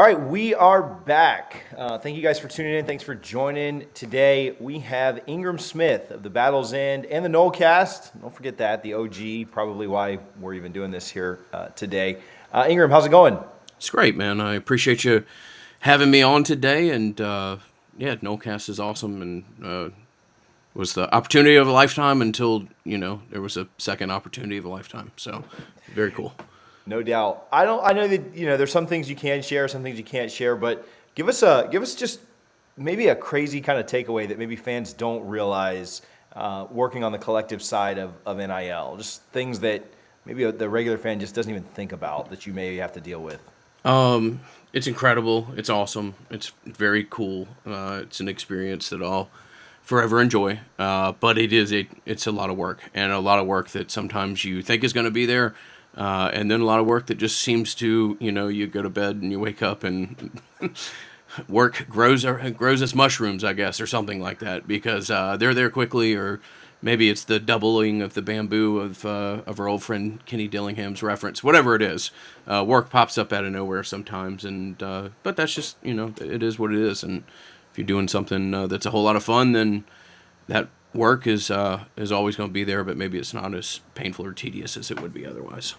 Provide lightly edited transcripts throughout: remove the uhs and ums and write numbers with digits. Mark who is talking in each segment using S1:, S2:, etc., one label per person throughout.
S1: All right, we are back. Thank you guys for tuning in. Thanks for joining. Today we have Ingram Smith of the Battle's End and the Nolecast. Don't forget that, the OG, probably why we're even doing this here today. Ingram, how's it going?
S2: It's great, man. I appreciate you having me on today. And Nolecast is awesome and was the opportunity of a lifetime until, there was a second opportunity of a lifetime. So very cool.
S1: No doubt. I know that there's some things you can share, some things you can't share, but give us just maybe a crazy kind of takeaway that maybe fans don't realize working on the collective side of NIL. Just things that maybe the regular fan just doesn't even think about that you may have to deal with.
S2: It's incredible. It's awesome. It's very cool. It's an experience that I'll forever enjoy. But it's a lot of work, and a lot of work that sometimes you think is going to be there. And then a lot of work that just seems to, you go to bed and you wake up and work grows as mushrooms, I guess, or something like that, because they're there quickly, or maybe it's the doubling of the bamboo of our old friend Kenny Dillingham's reference, whatever it is. Work pops up out of nowhere sometimes, and but that's just, it is what it is. And if you're doing something that's a whole lot of fun, then that work is always going to be there, but maybe it's not as painful or tedious as it would be otherwise.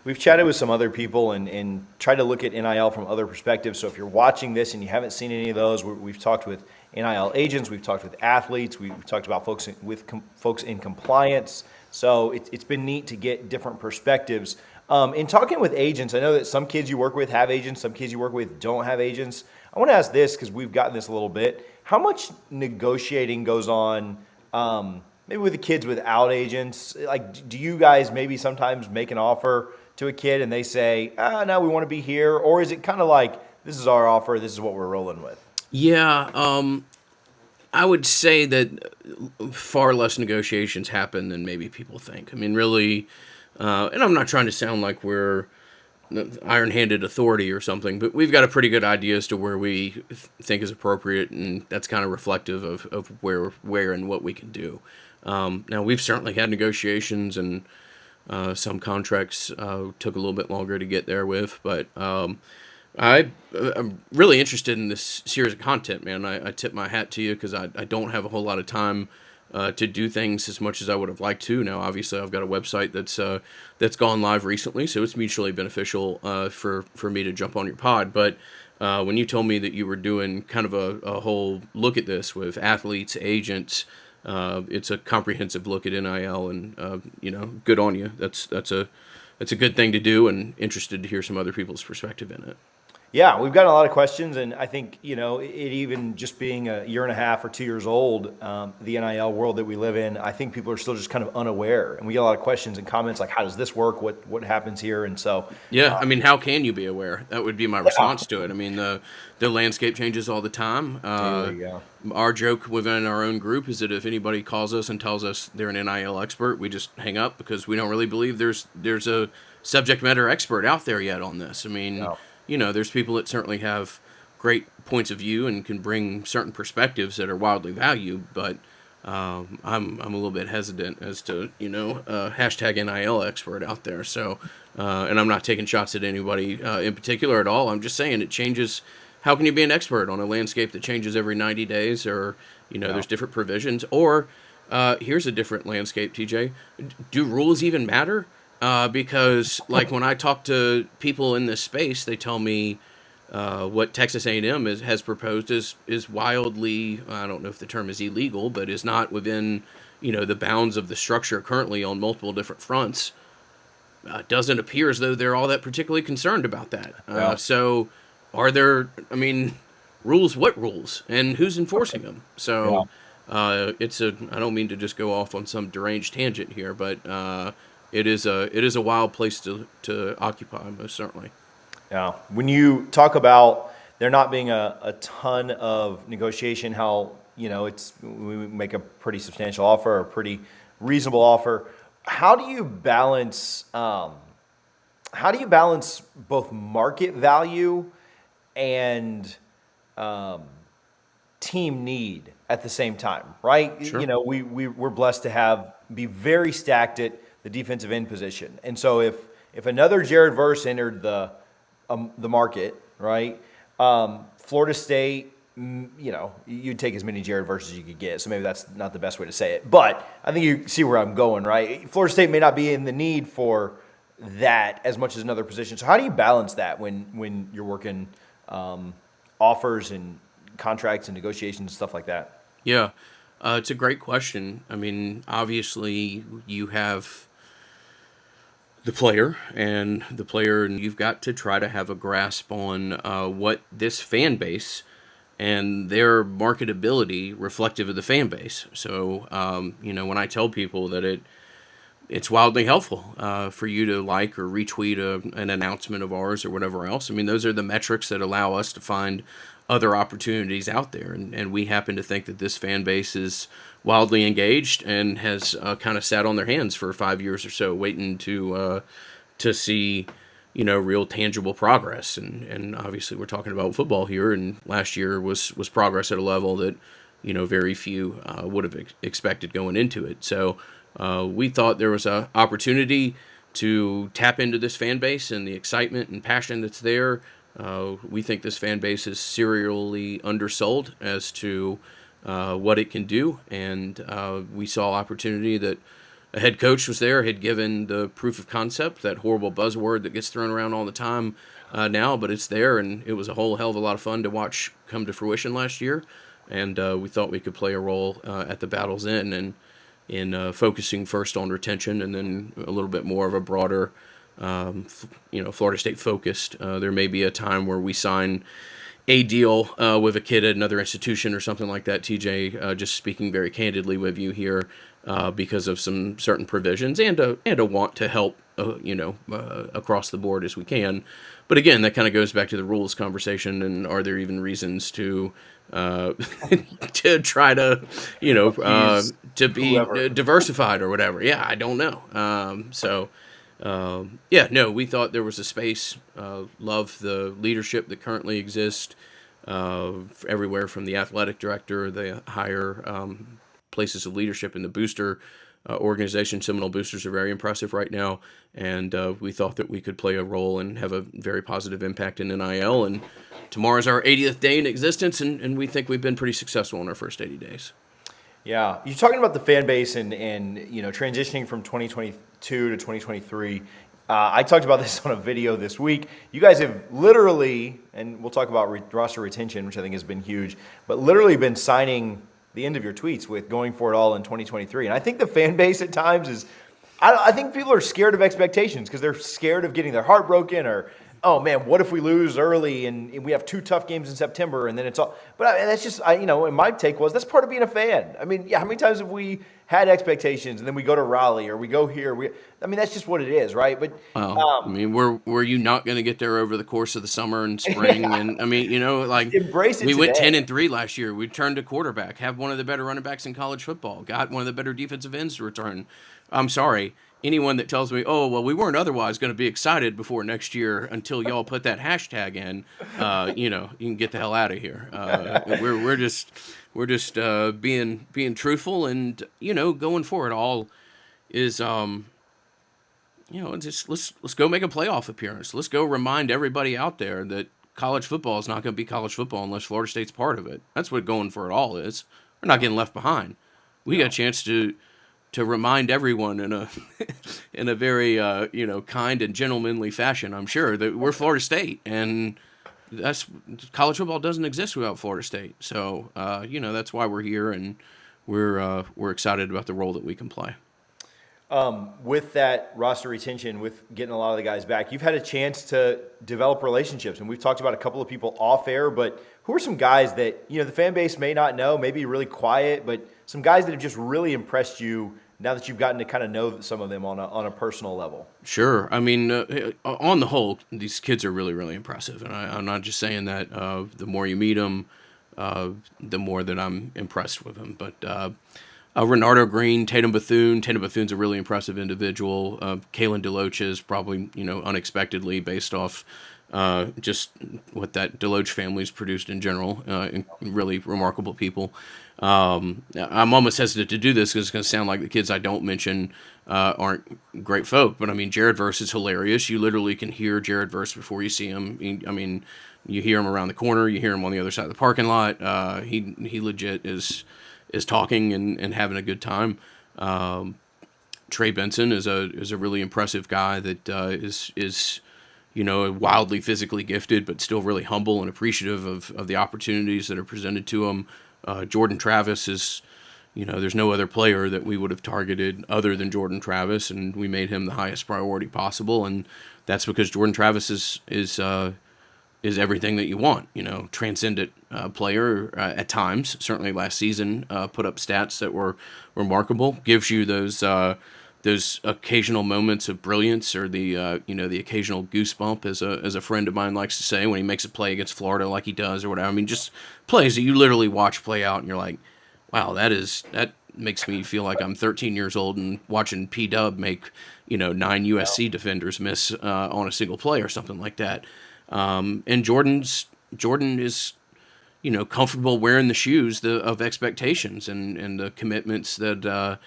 S1: We've chatted with some other people and tried to look at NIL from other perspectives. So if you're watching this and you haven't seen any of those, we've talked with NIL agents, we've talked with athletes, we've talked about folks in compliance. So it's been neat to get different perspectives. In talking with agents, I know that some kids you work with have agents, some kids you work with don't have agents. I want to ask this because we've gotten this a little bit. How much negotiating goes on maybe with the kids without agents? Like, do you guys maybe sometimes make an offer to a kid and they say, no, we want to be here? Or is it kind of like, this is our offer, this is what we're rolling with?
S2: Yeah, I would say that far less negotiations happen than maybe people think. I mean, really, and I'm not trying to sound like we're iron-handed authority or something, but we've got a pretty good idea as to where we think is appropriate, and that's kind of reflective of where and what we can do. Now, we've certainly had negotiations, and some contracts took a little bit longer to get there with, but I'm really interested in this series of content, man. I tip my hat to you because I don't have a whole lot of time to do things as much as I would have liked to. Now, obviously, I've got a website that's gone live recently, so it's mutually beneficial for me to jump on your pod. But when you told me that you were doing kind of a whole look at this with athletes, agents, it's a comprehensive look at NIL, and good on you. That's a good thing to do, and interested to hear some other people's perspective in it.
S1: Yeah, we've gotten a lot of questions, and I think, it even just being a year and a half or 2 years old, the NIL world that we live in, I think people are still just kind of unaware. And we get a lot of questions and comments like, how does this work? What happens here? And so...
S2: Yeah, I mean, how can you be aware? That would be my response to it. I mean, the landscape changes all the time.
S1: There you go.
S2: Our joke within our own group is that if anybody calls us and tells us they're an NIL expert, we just hang up because we don't really believe there's a subject matter expert out there yet on this. I mean... No. There's people that certainly have great points of view and can bring certain perspectives that are wildly valued, but I'm a little bit hesitant as to, hashtag NIL expert out there. So, and I'm not taking shots at anybody in particular at all. I'm just saying it changes. How can you be an expert on a landscape that changes every 90 days or, there's different provisions? Or here's a different landscape, TJ. Do rules even matter? Because like when I talk to people in this space, they tell me what Texas A&M has proposed is wildly, I don't know if the term is illegal, but is not within, the bounds of the structure currently on multiple different fronts. Doesn't appear as though they're all that particularly concerned about that.
S1: Yeah.
S2: So are there, rules, what rules, and who's enforcing them? So I don't mean to just go off on some deranged tangent here, but it is a wild place to occupy, most certainly.
S1: Yeah. When you talk about there not being a ton of negotiation, how we make a pretty substantial offer, a pretty reasonable offer. How do you balance both market value and team need at the same time, right?
S2: Sure.
S1: We're blessed to be very stacked at the defensive end position. And so if another Jared Verse entered the market right? Florida State, you'd take as many Jared versus you could get. So maybe that's not the best way to say it. But I think you see where I'm going, right? Florida State may not be in the need for that as much as another position. So how do you balance that when you're working offers and contracts and negotiations and stuff like that?
S2: Yeah, it's a great question. I mean, obviously, you have the player, and you've got to try to have a grasp on what this fan base and their marketability reflective of the fan base. So, when I tell people that it's wildly helpful for you to like or retweet an announcement of ours or whatever else. I mean, those are the metrics that allow us to find other opportunities out there. And we happen to think that this fan base is wildly engaged and has kind of sat on their hands for 5 years or so, waiting to see, real tangible progress. And obviously we're talking about football here, and last year was progress at a level that, very few would have expected going into it. So we thought there was an opportunity to tap into this fan base and the excitement and passion that's there. We think this fan base is serially undersold as to what it can do, and we saw opportunity that a head coach was there, had given the proof of concept, that horrible buzzword that gets thrown around all the time now, but it's there, and it was a whole hell of a lot of fun to watch come to fruition last year, and we thought we could play a role at the Battle's End and in focusing first on retention and then a little bit more of a broader, Florida State focused. There may be a time where we sign a deal with a kid at another institution or something like that, TJ, just speaking very candidly with you here, because of some certain provisions and a want to help, across the board as we can. But again, that kind of goes back to the rules conversation, and are there even reasons to to try to, to be diversified or whatever? Yeah, I don't know. We thought there was a space. Love the leadership that currently exists everywhere from the athletic director, the higher places of leadership in the booster organization. Seminole boosters are very impressive right now, and we thought that we could play a role and have a very positive impact in NIL. And tomorrow's our 80th day in existence, and we think we've been pretty successful in our first 80 days.
S1: Yeah, you're talking about the fan base and transitioning from 2022 to 2023. I talked about this on a video this week. You guys have literally, and we'll talk about roster retention, which I think has been huge, but literally been signing the end of your tweets with going for it all in 2023. And I think the fan base at times is, I think people are scared of expectations because they're scared of getting their heart broken, or, oh man, what if we lose early and we have 2 tough games in September and then it's all, but that's just, and my take was, that's part of being a fan. I mean, yeah, how many times have we had expectations and then we go to Raleigh or we go here? That's just what it is, right? But
S2: were you not going to get there over the course of the summer and spring? Yeah. And
S1: embrace it.
S2: We went 10-3 last year. We turned a quarterback, have one of the better running backs in college football, got one of the better defensive ends to return. I'm sorry, anyone that tells me, oh well, we weren't otherwise going to be excited before next year until y'all put that hashtag in, you can get the hell out of here. We're just being truthful, and going forward, all is just let's go make a playoff appearance. Let's go remind everybody out there that college football is not going to be college football unless Florida State's part of it. That's what going for it all is. We're not getting left behind. We got a chance to remind everyone in a in a very kind and gentlemanly fashion, I'm sure, that we're Florida State, and that's college football doesn't exist without Florida State. So that's why we're here, and we're excited about the role that we can play.
S1: With that roster retention, with getting a lot of the guys back, you've had a chance to develop relationships, and we've talked about a couple of people off air, but who are some guys that the fan base may not know, maybe really quiet, but some guys that have just really impressed you now that you've gotten to kind of know some of them on a personal level?
S2: Sure. I mean, on the whole, these kids are really, really impressive. And I'm not just saying that. The more you meet them, the more that I'm impressed with them. But Renardo Green, Tatum Bethune. Tatum Bethune's a really impressive individual. Kalen DeLoach is probably, unexpectedly based off just what that Deloach family's produced in general, and really remarkable people. I'm almost hesitant to do this because it's going to sound like the kids I don't mention aren't great folk. But I mean, Jared Verse is hilarious. You literally can hear Jared Verse before you see him. I mean, you hear him around the corner. You hear him on the other side of the parking lot. He legit is talking and having a good time. Trey Benson is a really impressive guy that is wildly physically gifted, but still really humble and appreciative of the opportunities that are presented to him. Jordan Travis is, there's no other player that we would have targeted other than Jordan Travis, and we made him the highest priority possible, and that's because Jordan Travis is everything that you want. Transcendent player at times. Certainly last season put up stats that were remarkable. Gives you those occasional moments of brilliance, or the occasional goosebump, as a friend of mine likes to say, when he makes a play against Florida like he does or whatever. I mean, just plays that you literally watch play out and you're like, wow, that makes me feel like I'm 13 years old and watching P-Dub make 9 USC defenders miss on a single play or something like that. And Jordan is comfortable wearing the shoes of expectations and the commitments that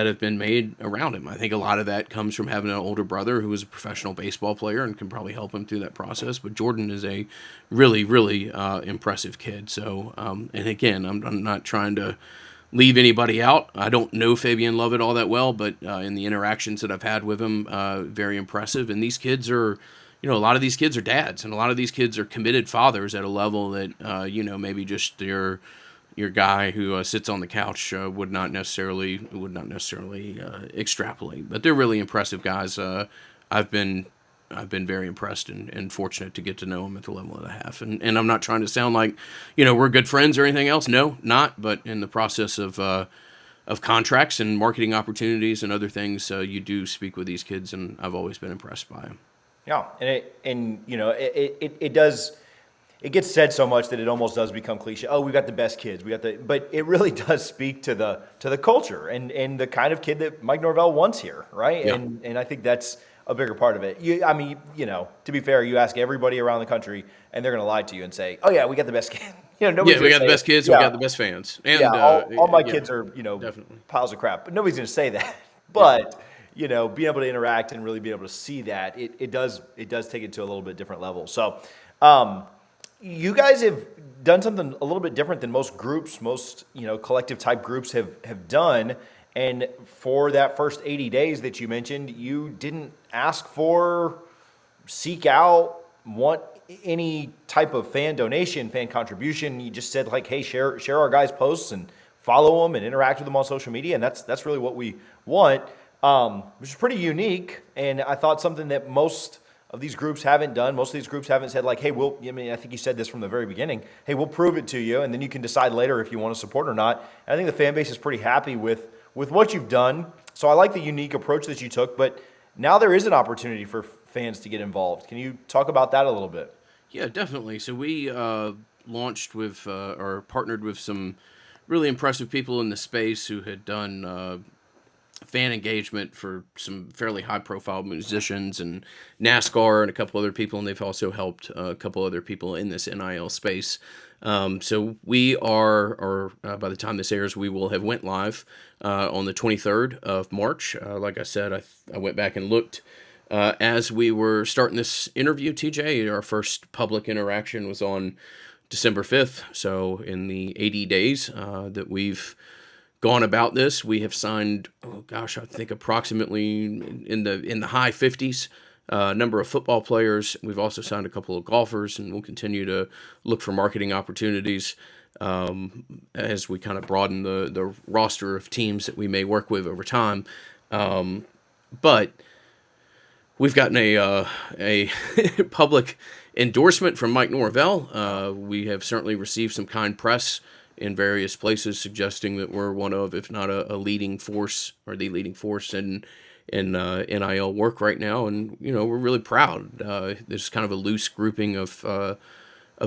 S2: have been made around him. I think a lot of that comes from having an older brother who is a professional baseball player and can probably help him through that process. But Jordan is a really, really impressive kid. So, and again, I'm not trying to leave anybody out. I don't know Fabian Lovett all that well, but in the interactions that I've had with him, very impressive. And these kids are, a lot of these kids are dads, and a lot of these kids are committed fathers at a level that, maybe just your guy who sits on the couch would not necessarily extrapolate. But they're really impressive guys. I've been very impressed and fortunate to get to know them at the level that I have. And I'm not trying to sound like we're good friends or anything else. No, not. But in the process of contracts and marketing opportunities and other things, you do speak with these kids, and I've always been impressed by them.
S1: Yeah, and it does. It gets said so much that it almost does become cliche. Oh, we got the best kids. But it really does speak to the culture and the kind of kid that Mike Norvell wants here, right?
S2: Yeah.
S1: And I think that's a bigger part of it. To be fair, you ask everybody around the country, and they're going to lie to you and say, "Oh yeah, we got the best kids." Nobody's
S2: We
S1: gonna
S2: got the
S1: say
S2: best
S1: it.
S2: kids.
S1: Yeah,
S2: We got the best fans. And
S1: yeah. All my
S2: yeah,
S1: kids are
S2: definitely.
S1: piles of crap, but nobody's going to say that.
S2: Yeah.
S1: But being able to interact and really be able to see that, it does take it to a little bit different level. So. You guys have done something a little bit different than most groups, most collective type groups have done. And for that first 80 days that you mentioned, you didn't ask for, seek out, want any type of fan donation, fan contribution. You just said like, hey, share our guys' posts and follow them and interact with them on social media, and that's really what we want, which is pretty unique. And I thought something that most of these groups haven't done. Most of these groups haven't said like, hey, I think you said this from the very beginning. Hey, we'll prove it to you, and then you can decide later if you want to support or not. And I think the fan base is pretty happy with what you've done. So I like the unique approach that you took, but now there is an opportunity for fans to get involved. Can you talk about that a little bit?
S2: Yeah, definitely. So we launched with or partnered with some really impressive people in the space who had done fan engagement for some fairly high-profile musicians and NASCAR and a couple other people, and they've also helped a couple other people in this NIL space. So we are, or by the time this airs, we will have went live on the 23rd of March. Like I said, I went back and looked as we were starting this interview, TJ. Our first public interaction was on December 5th. So in the 80 days that we've gone about this, we have signed, I think approximately in the high 50s number of football players. We've also signed a couple of golfers, and we'll continue to look for marketing opportunities as we kind of broaden the roster of teams that we may work with over time. But we've gotten a public endorsement from Mike Norvell. We have certainly received some kind press in various places suggesting that we're one of, if not a leading force or the leading force in NIL work right now. And, we're really proud. There's kind of a loose grouping of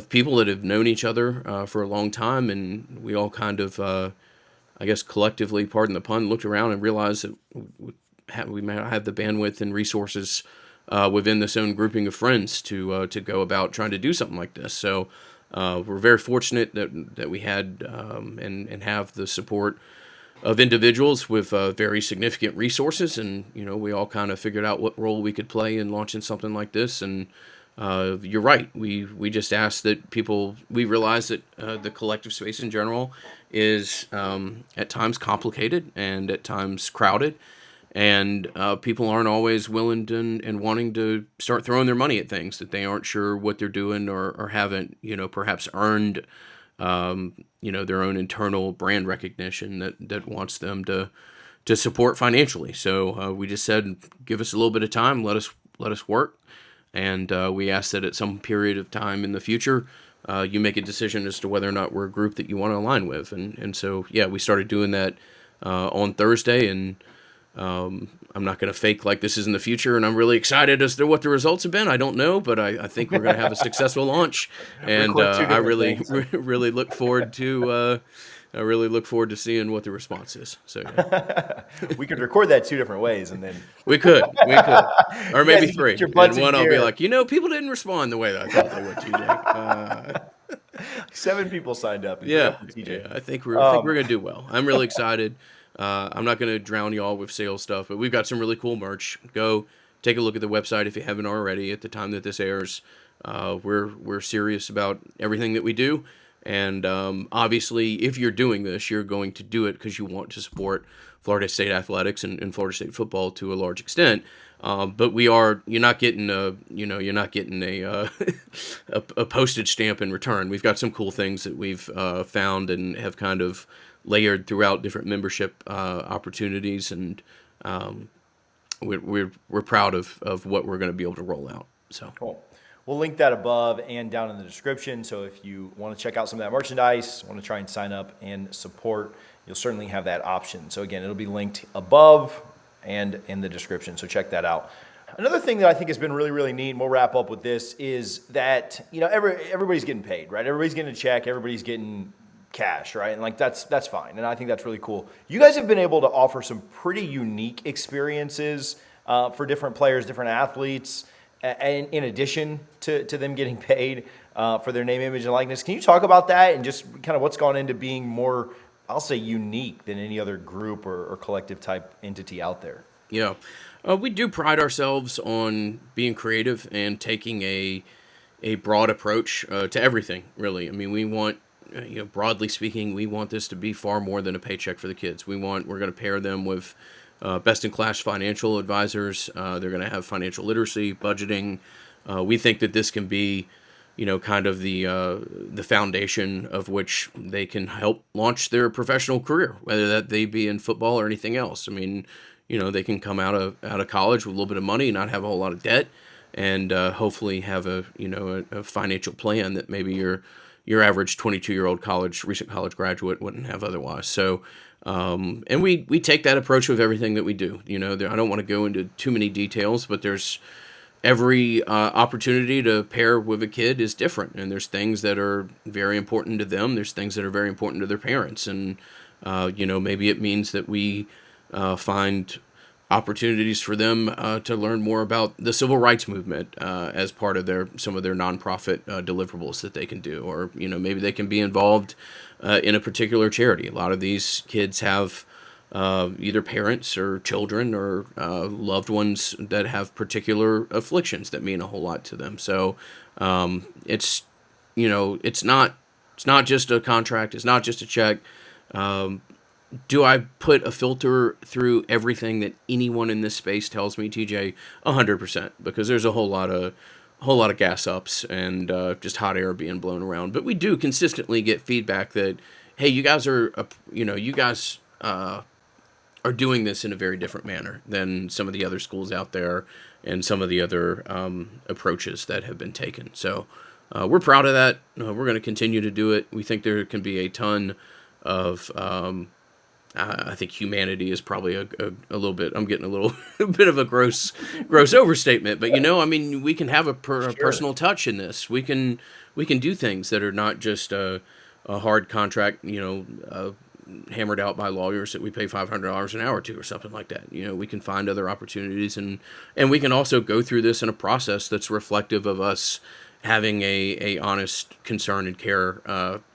S2: people that have known each other for a long time. And we all kind of, I guess, collectively, pardon the pun, looked around and realized that we may not have the bandwidth and resources within this own grouping of friends to go about trying to do something like this. So we're very fortunate that we had and have the support of individuals with very significant resources, and we all kind of figured out what role we could play in launching something like this. And you're right, we just ask that people, we realize that the collective space in general is at times complicated and at times crowded, and people aren't always willing to, and wanting to start throwing their money at things that they aren't sure what they're doing, or haven't perhaps earned their own internal brand recognition that wants them to support financially. So we just said, give us a little bit of time, let us work, and we ask that at some period of time in the future, you make a decision as to whether or not we're a group that you want to align with. And so yeah, we started doing that on Thursday, and I'm not going to fake like this is in the future, and I'm really excited as to what the results have been. I don't know, but I think we're going to have a successful launch, and I really really look forward to seeing what the response is. So yeah.
S1: We could record that 2 different ways, and then
S2: we could, or maybe 3. And one I'll be like, people didn't respond the way that I thought they would. TJ.
S1: 7 people signed up.
S2: Yeah, I think we're going to do well. I'm really excited. I'm not going to drown y'all with sales stuff, but we've got some really cool merch. Go take a look at the website if you haven't already. At the time that this airs, we're serious about everything that we do, and obviously, if you're doing this, you're going to do it because you want to support Florida State athletics and Florida State football to a large extent. But you're not getting a a postage stamp in return. We've got some cool things that we've found and have kind of layered throughout different membership opportunities, and we're proud of what we're going to be able to roll out. So
S1: cool. We'll link that above and down in the description. So if you want to check out some of that merchandise, want to try and sign up and support, you'll certainly have that option. So again, it'll be linked above and in the description. So check that out. Another thing that I think has been really, really neat, and we'll wrap up with this, is that everybody's getting paid, right? Everybody's getting a check, everybody's getting cash, right? And like that's fine, and I think that's really cool. You guys have been able to offer some pretty unique experiences for different players, different athletes, and in addition to them getting paid for their name, image, and likeness. Can you talk about that and just kind of what's gone into being more, I'll say, unique than any other group or collective type entity out there?
S2: Yeah, we do pride ourselves on being creative and taking a broad approach to everything, really. I mean, we want, broadly speaking, we want this to be far more than a paycheck for the kids. We're going to pair them with best-in-class financial advisors. They're going to have financial literacy, budgeting. We think that this can be, kind of the foundation of which they can help launch their professional career, whether that they be in football or anything else. I mean, they can come out of college with a little bit of money, not have a whole lot of debt, and hopefully have a financial plan that maybe your average 22-year-old recent college graduate wouldn't have otherwise. So, and we take that approach with everything that we do. I don't want to go into too many details, but there's every opportunity to pair with a kid is different, and there's things that are very important to them. There's things that are very important to their parents, and maybe it means that we find opportunities for them to learn more about the civil rights movement as part of some of their nonprofit deliverables that they can do, or maybe they can be involved in a particular charity. A lot of these kids have either parents or children or loved ones that have particular afflictions that mean a whole lot to them. So it's not just a contract, it's not just a check. Do I put a filter through everything that anyone in this space tells me, TJ? 100%, because there's a whole lot of gas ups and just hot air being blown around. But we do consistently get feedback that, hey, you guys are doing this in a very different manner than some of the other schools out there and some of the other approaches that have been taken. So we're proud of that. We're going to continue to do it. We think there can be a ton of I think humanity is probably a little bit, I'm getting a little a bit of a gross overstatement, but we can have a personal touch in this. We can do things that are not just a hard contract, hammered out by lawyers that we pay $500 an hour to or something like that. We can find other opportunities, and we can also go through this in a process that's reflective of us having a honest concern and care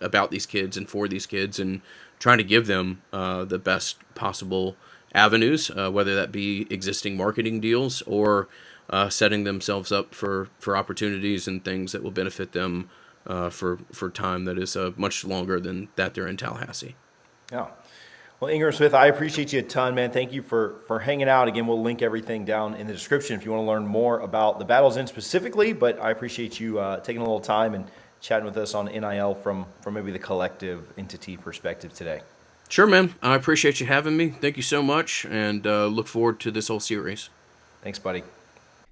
S2: about these kids and for these kids, and trying to give them the best possible avenues, whether that be existing marketing deals or setting themselves up for opportunities and things that will benefit them for time that is much longer than that they're in Tallahassee.
S1: Yeah. Well, Ingram Smith, I appreciate you a ton, man. Thank you for hanging out. Again, we'll link everything down in the description if you want to learn more about the Battles In specifically, but I appreciate you taking a little time and chatting with us on NIL from maybe the collective entity perspective today.
S2: Sure, man. I appreciate you having me. Thank you so much, and look forward to this whole series.
S1: Thanks, buddy.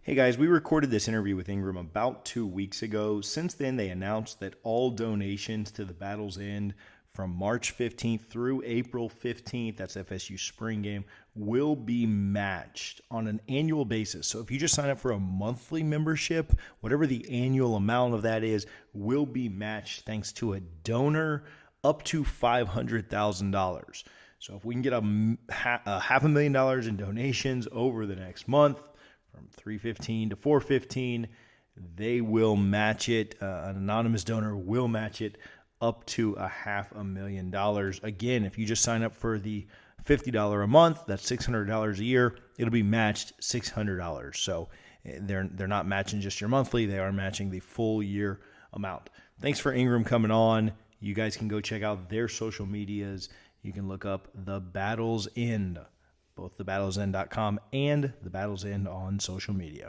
S1: Hey guys, we recorded this interview with Ingram about 2 weeks ago. Since then, they announced that all donations to the Battles End from March 15th through April 15th, that's FSU spring game, will be matched on an annual basis. So if you just sign up for a monthly membership, whatever the annual amount of that is, will be matched thanks to a donor up to $500,000. So if we can get a $500,000 in donations over the next month, from $315 to $415, they will match it. An anonymous donor will match it up to $500,000. Again, if you just sign up for the $50 a month, that's $600 a year, it'll be matched $600. So they're not matching just your monthly, they are matching the full year amount. Thanks for Ingram coming on. You guys can go check out their social medias. You can look up The Battles End, both thebattlesend.com and The Battles End on social media.